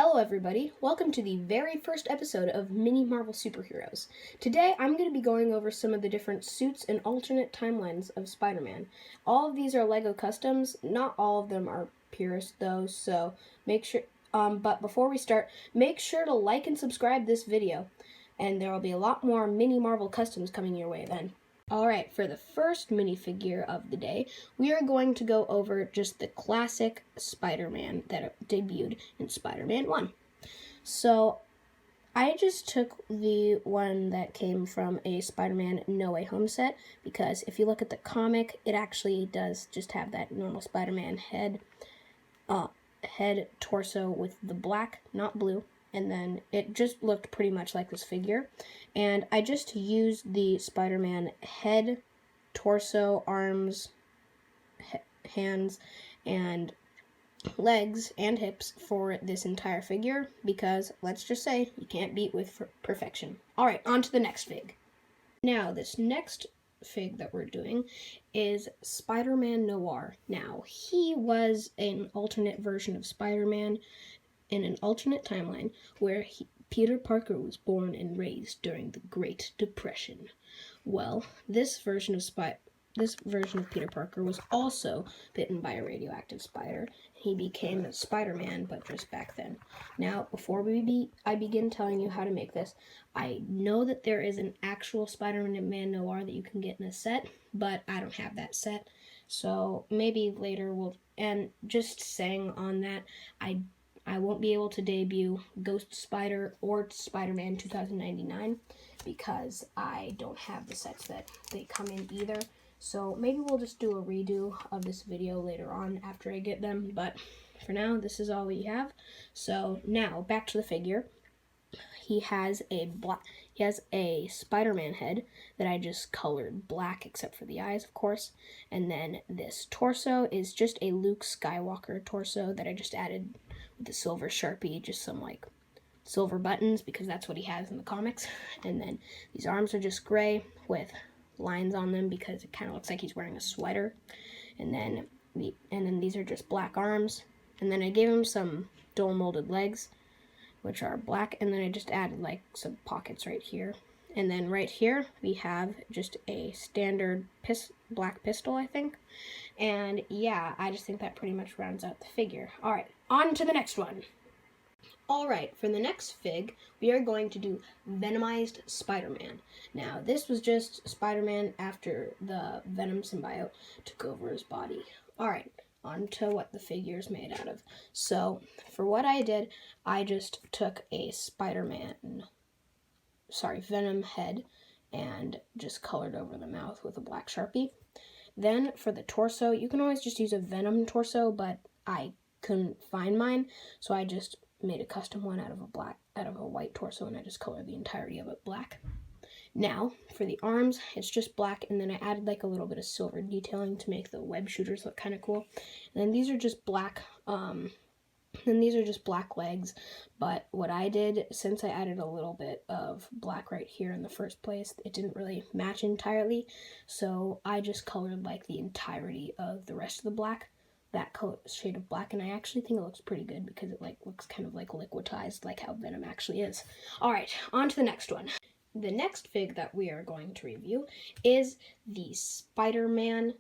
Hello everybody, welcome to the very first episode of Mini Marvel Superheroes. Today I'm going to be going over some of the different suits and alternate timelines of Spider-Man. All of these are LEGO customs, not all of them are purist though, so make sure, but before we start, make sure to like and subscribe this video, and there will be a lot more Mini Marvel customs coming your way then. Alright, for the first minifigure of the day, we are going to go over just the classic Spider-Man that debuted in Spider-Man 1. So, I just took the one that came from a Spider-Man No Way Home set, because if you look at the comic, it actually does just have that normal Spider-Man head, torso with the black, not blue, and then it just looked pretty much like this figure. And I just used the Spider-Man head, torso, arms, hands, and legs and hips for this entire figure because, let's just say, you can't beat with perfection. Alright, on to the next fig. Now, this next fig that we're doing is Spider-Man Noir. Now, he was an alternate version of Spider-Man in an alternate timeline where Peter Parker was born and raised during the Great Depression. Well, this version of Peter Parker was also bitten by a radioactive spider. He became Spider-Man, but just back then. Now, before I begin telling you how to make this, I know that there is an actual Spider-Man Noir that you can get in a set, but I don't have that set. So maybe later and just saying on that, I won't be able to debut Ghost Spider or Spider-Man 2099 because I don't have the sets that they come in either. So maybe we'll just do a redo of this video later on after I get them, but for now, this is all we have. So now, back to the figure. He has a Spider-Man head that I just colored black except for the eyes, of course. And then this torso is just a Luke Skywalker torso that I just added with the silver Sharpie, just some like silver buttons because that's what he has in the comics. And then these arms are just gray with lines on them because it kind of looks like he's wearing a sweater. And then these are just black arms. And then I gave him some dual molded legs, which are black, and then I just added like some pockets right here. And then right here we have just a standard black pistol, I think. And yeah, I just think that pretty much rounds out the figure. Alright, on to the next one. Alright, for the next fig, we are going to do Venomized Spider-Man. Now, this was just Spider-Man after the Venom symbiote took over his body. Alright, on to what the figure is made out of. So, for what I did, I just took a Venom head and just colored over the mouth with a black Sharpie. Then, for the torso, you can always just use a Venom torso, but I couldn't find mine, so I just made a custom one out of a white torso, and I just colored the entirety of it black. Now, for the arms, it's just black, and then I added like a little bit of silver detailing to make the web shooters look kind of cool. And then these are just black, legs, but what I did, since I added a little bit of black right here in the first place, it didn't really match entirely, so I just colored like the entirety of the rest of the black, that shade of black, and I actually think it looks pretty good because it like looks kind of like liquidized like how Venom actually is. Alright, on to the next one. The next fig that we are going to review is the Spider-Man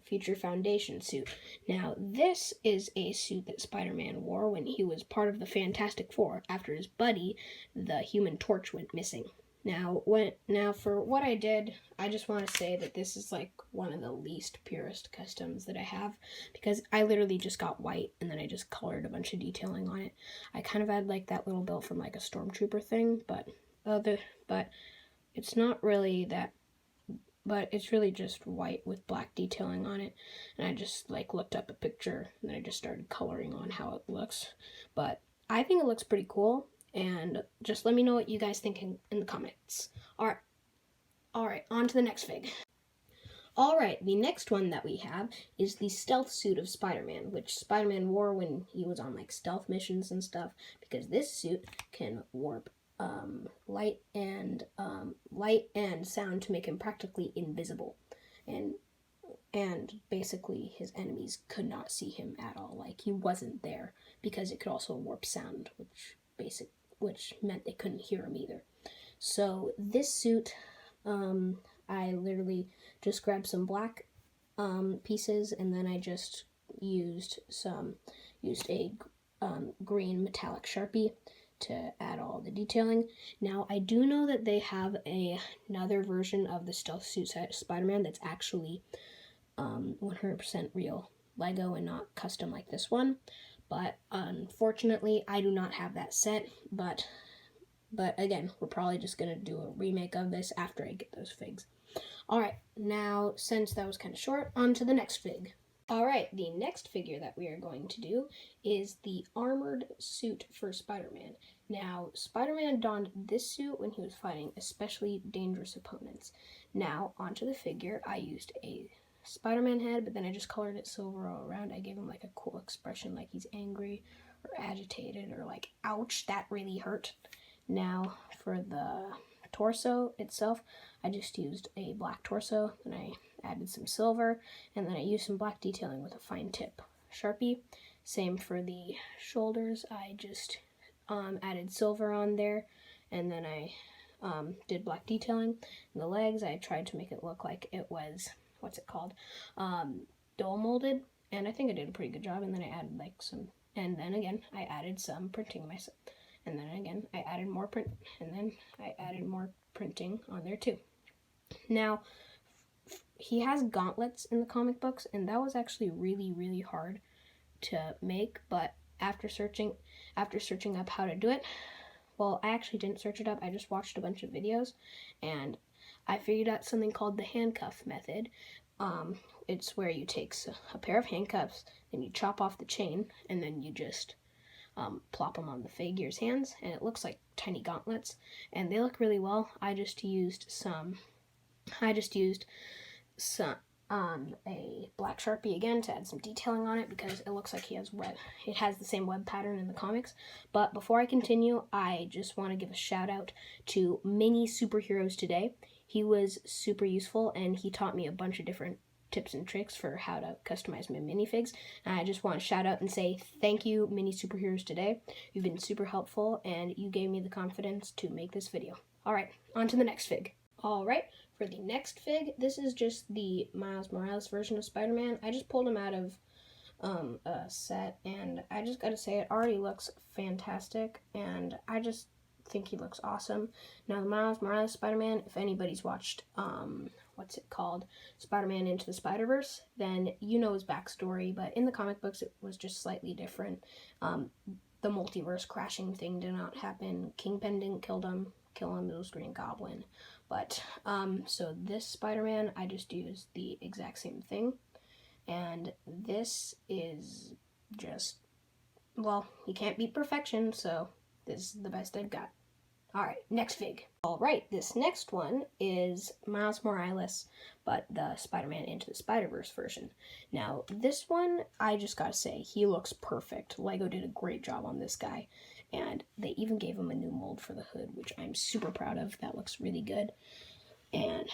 Future Foundation suit. Now, this is a suit that Spider-Man wore when he was part of the Fantastic Four after his buddy, the Human Torch, went missing. Now, for what I did, I just want to say that this is like one of the least purist customs that I have because I literally just got white and then I just colored a bunch of detailing on it. I kind of had like that little belt from like a stormtrooper thing, but it's not really that. But it's really just white with black detailing on it, and I just like looked up a picture and then I just started coloring on how it looks. But I think it looks pretty cool, and just let me know what you guys think in the comments. Alright, on to the next fig. Alright, the next one that we have is the stealth suit of Spider-Man, which Spider-Man wore when he was on like stealth missions and stuff, because this suit can warp light and sound to make him practically invisible. And and basically his enemies could not see him at all. Like, he wasn't there, because it could also warp sound, which meant they couldn't hear him either. So this suit, I literally just grabbed some black pieces, and then I just used a green metallic Sharpie to add all the detailing. Now, I do know that they have another version of the Stealth Suit Spider-Man that's actually 100% real Lego and not custom like this one. But unfortunately, I do not have that set. But again, we're probably just going to do a remake of this after I get those figs. Alright, now, since that was kind of short, on to the next fig. Alright, the next figure that we are going to do is the armored suit for Spider-Man. Now, Spider-Man donned this suit when he was fighting especially dangerous opponents. Now, onto the figure, I used a Spider-Man head, but then I just colored it silver all around. I gave him like a cool expression, like he's angry or agitated or like, ouch, that really hurt. Now, for the torso itself, I just used a black torso, and I added some silver, and then I used some black detailing with a fine tip Sharpie. Same for the shoulders, I just added silver on there, and then I did black detailing. And the legs, I tried to make it look like it was, dual molded, and I think I did a pretty good job. And then I added like some, and then again, I added some printing myself. And then again, I added more print, and then I added more printing on there too. Now, he has gauntlets in the comic books, and that was actually really, really hard to make. But after searching up how to do it, well, I actually didn't search it up. I just watched a bunch of videos, and I figured out something called the handcuff method. It's where you take a pair of handcuffs, then you chop off the chain, and then you just plop them on the figure's hands, and it looks like tiny gauntlets, and they look really well. I just used a black Sharpie again to add some detailing on it, because it looks like it has the same web pattern in the comics. But before I continue, I just want to give a shout out to Mini Superheroes Today. He was super useful, and he taught me a bunch of different tips and tricks for how to customize my minifigs. And I just want to shout out and say thank you, Mini Superheroes Today. You've been super helpful, and you gave me the confidence to make this video. Alright, on to the next fig. Alright, for the next fig, this is just the Miles Morales version of Spider-Man. I just pulled him out of a set, and I just gotta say, it already looks fantastic, and I just think he looks awesome. Now, the Miles Morales Spider-Man, if anybody's watched Spider-Man Into the Spider-Verse, then you know his backstory, but in the comic books it was just slightly different. The multiverse crashing thing did not happen. Kingpin didn't kill him, it was Green Goblin. But, so this Spider-Man, I just used the exact same thing, and this is just, well, you can't beat perfection, so this is the best I've got. Alright, next fig. Alright, this next one is Miles Morales, but the Spider-Man Into the Spider-Verse version. Now, this one, I just gotta say, he looks perfect. Lego did a great job on this guy, and they even gave him a new mold for the hood, which I'm super proud of. That looks really good. And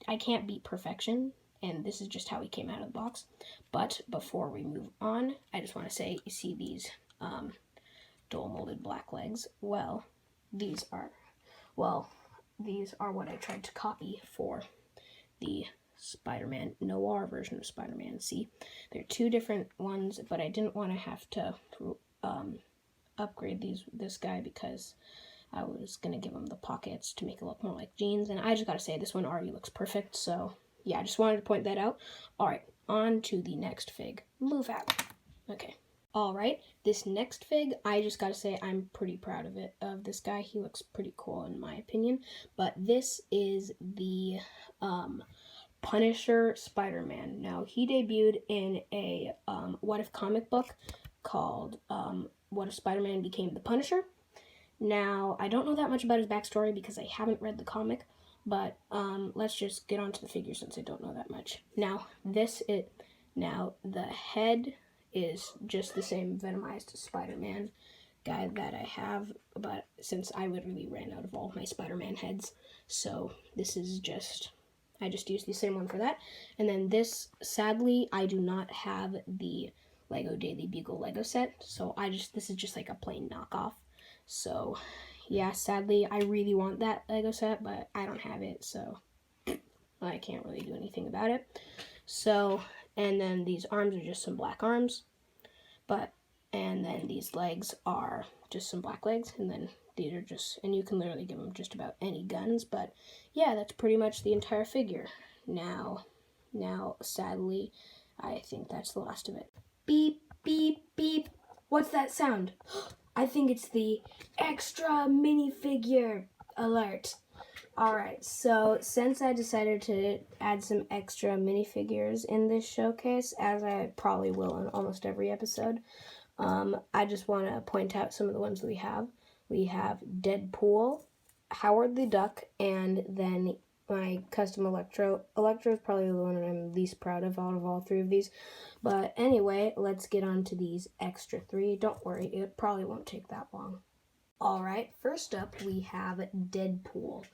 I can't beat perfection, and this is just how he came out of the box. But before we move on, I just want to say, you see these dual molded black legs? Well, these are what I tried to copy for the Spider-Man Noir version of Spider-Man. See, they're two different ones, but I didn't want to have to upgrade this guy, because I was going to give him the pockets to make it look more like jeans, and I just gotta say, this one already looks perfect, so yeah, I just wanted to point that out. Alright, on to the next fig. Move out. Okay. Alright, this next fig, I just gotta say, I'm pretty proud of this guy. He looks pretty cool in my opinion, but this is the Punisher Spider-Man. Now, he debuted in a What If comic book called What If Spider-Man Became the Punisher. Now, I don't know that much about his backstory because I haven't read the comic, but let's just get on to the figure since I don't know that much. Now, the head is just the same Venomized Spider-Man guy that I have, but since I literally ran out of all my Spider-Man heads, so this is just I just used the same one for that. And then this, sadly, I do not have the Lego Daily Bugle Lego set, so this is just like a plain knockoff. So yeah, sadly, I really want that Lego set, but I don't have it, so I can't really do anything about it. So, and then these arms are just some black arms, and then these legs are just some black legs, and then these are just, and you can literally give them just about any guns, but yeah, that's pretty much the entire figure. Now, sadly, I think that's the last of it. Beep, beep, beep. What's that sound? I think it's the extra minifigure alert. Alright, so since I decided to add some extra minifigures in this showcase, as I probably will in almost every episode, I just want to point out some of the ones that we have. We have Deadpool, Howard the Duck, and then my custom Electro. Electro is probably the one I'm least proud of out of all three of these. But anyway, let's get on to these extra three. Don't worry, it probably won't take that long. Alright, first up we have Deadpool.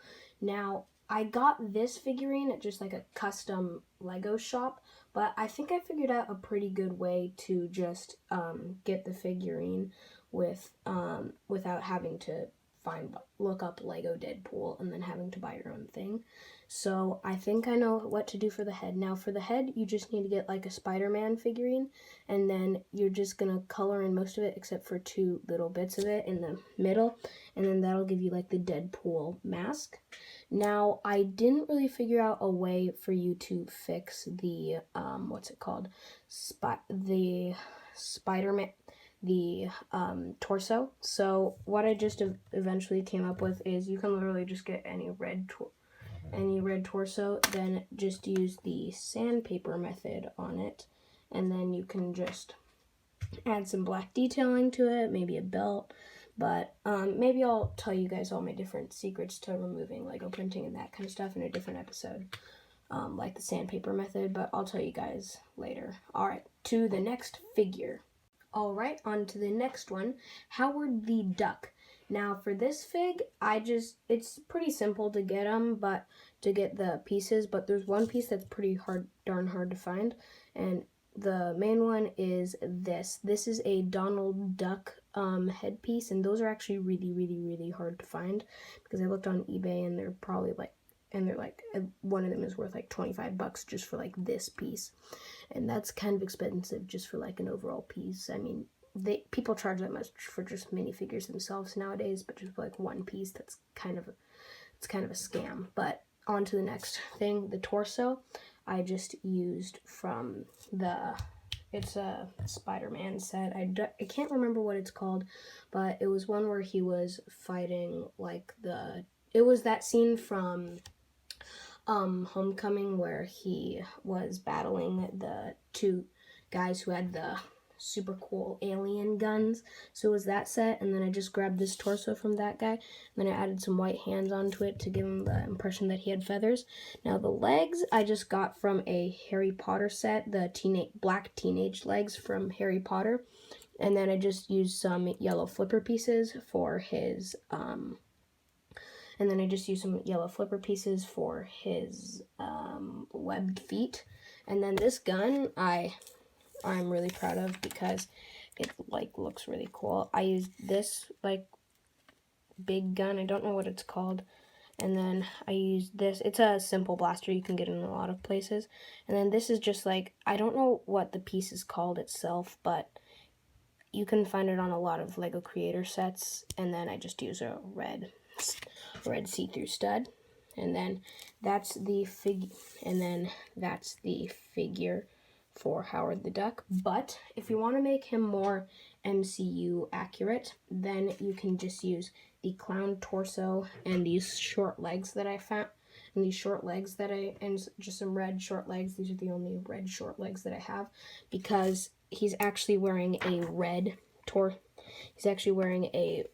Now, I got this figurine at just like a custom Lego shop, but I think I figured out a pretty good way to just get the figurine without having to look up Lego Deadpool and then having to buy your own thing. So I think I know what to do for the head. Now for the head, you just need to get like a Spider-Man figurine, and then you're just gonna color in most of it except for two little bits of it in the middle, and then that'll give you like the Deadpool mask. Now I didn't really figure out a way for you to fix the what's it called, the Spider-Man, the torso. So what I just eventually came up with is you can literally just get any red torso, then just use the sandpaper method on it, and then you can just add some black detailing to it, maybe a belt, but maybe I'll tell you guys all my different secrets to removing Lego printing and that kind of stuff in a different episode, like the sandpaper method, but I'll tell you guys later. Alright, to the next figure. Alright, on to the next one, Howard the Duck. Now for this fig, it's pretty simple to get the pieces, but there's one piece that's pretty darn hard to find, and the main one is this. This is a Donald Duck headpiece, and those are actually really, really, really hard to find, because I looked on eBay and they're probably like, one of them is worth like $25 just for like this piece, and that's kind of expensive just for like an overall piece. I mean, people charge that much for just minifigures themselves nowadays, but just for like one piece, it's kind of a scam. But on to the next thing, the torso. I just used from it's a Spider-Man set. I can't remember what it's called, but it was one where he was fighting like it was that scene from Homecoming where he was battling the two guys who had the super cool alien guns. So it was that set, and then I just grabbed this torso from that guy, and then I added some white hands onto it to give him the impression that he had feathers. Now the legs I just got from a Harry Potter set, the black teenage legs from Harry Potter, and then I just used some yellow flipper pieces for his webbed feet. And then this gun I'm really proud of because it like looks really cool. I used this like big gun, I don't know what it's called, and then I used this. It's a simple blaster, you can get in a lot of places. And then this is just like, I don't know what the piece is called itself, but you can find it on a lot of Lego Creator sets. And then I just use a red see-through stud, and then that's the figure for Howard the Duck. But if you want to make him more MCU accurate, then you can just use the clown torso and these short legs that I found, and just some red short legs. These are the only red short legs that I have, because he's actually wearing a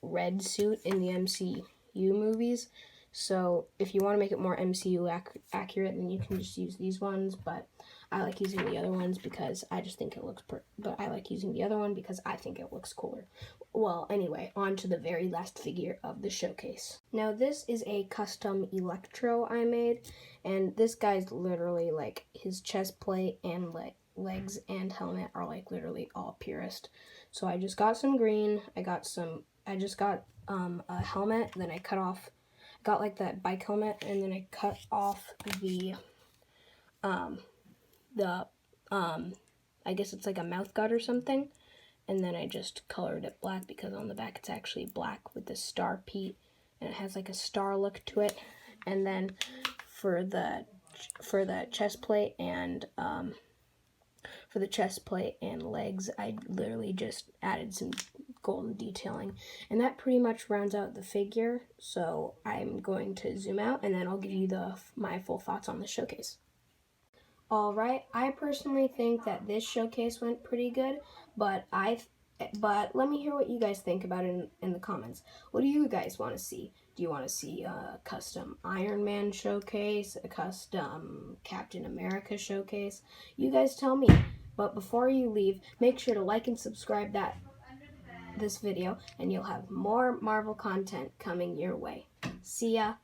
red suit in the MCU movies. So if you want to make it more MCU accurate, then you can just use these ones, but I like using the other ones because I just think it looks but I like using the other one because I think it looks cooler. Well, anyway, on to the very last figure of the showcase. Now this is a custom Electro I made, and this guy's literally like his chest plate and legs and helmet are like literally all purest. So I just got some green, I just got a helmet, then I got like that bike helmet, and then I cut off I guess it's like a mouth guard or something, and then I just colored it black because on the back it's actually black with the star Pete, and it has like a star look to it. And then for the chest plate and legs, I literally just added some golden detailing, and that pretty much rounds out the figure. So I'm going to zoom out and then I'll give you my full thoughts on the showcase. Alright, I personally think that this showcase went pretty good, but let me hear what you guys think about it in the comments. What do you guys want to see? Do you want to see a custom Iron Man showcase, a custom Captain America showcase? You guys tell me. But before you leave, make sure to like and subscribe this video, and you'll have more Marvel content coming your way. See ya!